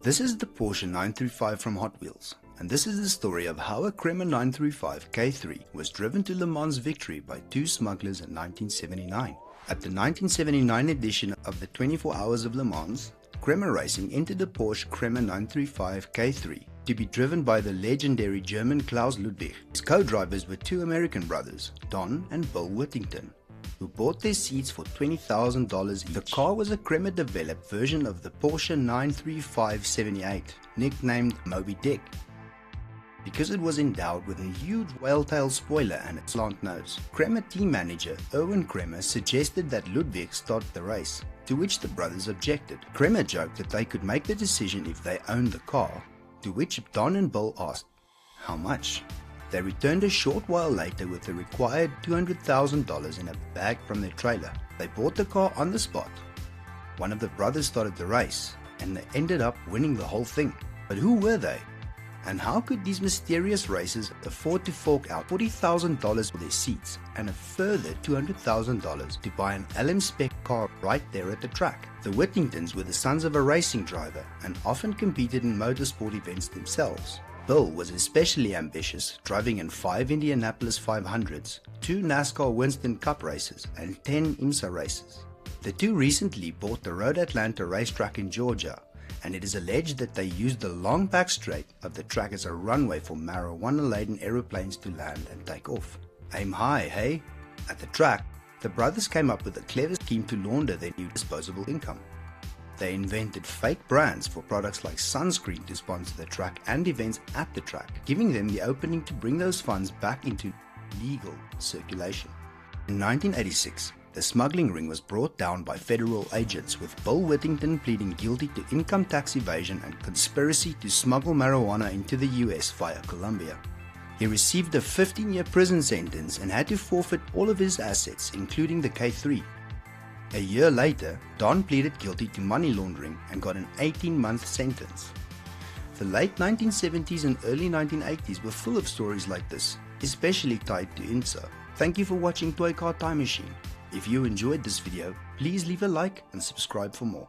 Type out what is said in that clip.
This is the Porsche 935 from Hot Wheels, and this is the story of how a Kremer 935 K3 was driven to Le Mans victory by two smugglers in 1979. At the 1979 edition of the 24 Hours of Le Mans, Kremer Racing entered the Porsche Kremer 935 K3 to be driven by the legendary German Klaus Ludwig. His co-drivers were two American brothers, Don and Bill Whittington, who bought their seats for $20,000 each. The car was a Kremer-developed version of the Porsche 935-78, nicknamed Moby Dick, because it was endowed with a huge whale-tail spoiler and a slant nose. Kremer team manager Erwin Kremer suggested that Ludwig start the race, to which the brothers objected. Kremer joked that they could make the decision if they owned the car, to which Don and Bill asked, "How much?" They returned a short while later with the required $200,000 in a bag from their trailer. They bought the car on the spot. One of the brothers started the race, and they ended up winning the whole thing. But who were they? And how could these mysterious racers afford to fork out $40,000 for their seats and a further $200,000 to buy an LM spec car right there at the track? The Whittingtons were the sons of a racing driver and often competed in motorsport events themselves. Bill was especially ambitious, driving in 5 Indianapolis 500s, 2 NASCAR Winston Cup races, and 10 IMSA races. The two recently bought the Road Atlanta racetrack in Georgia, and it is alleged that they used the long back straight of the track as a runway for marijuana-laden aeroplanes to land and take off. Aim high, hey? At the track, the brothers came up with a clever scheme to launder their new disposable income. They invented fake brands for products like sunscreen to sponsor the track and events at the track, giving them the opening to bring those funds back into legal circulation. In 1986, the smuggling ring was brought down by federal agents, with Bill Whittington pleading guilty to income tax evasion and conspiracy to smuggle marijuana into the US via Colombia. He received a 15-year prison sentence and had to forfeit all of his assets, including the K3. A year later, Don pleaded guilty to money laundering and got an 18-month sentence. The late 1970s and early 1980s were full of stories like this, especially tied to IMSA. Thank you for watching Toy Car Time Machine. If you enjoyed this video, please leave a like and subscribe for more.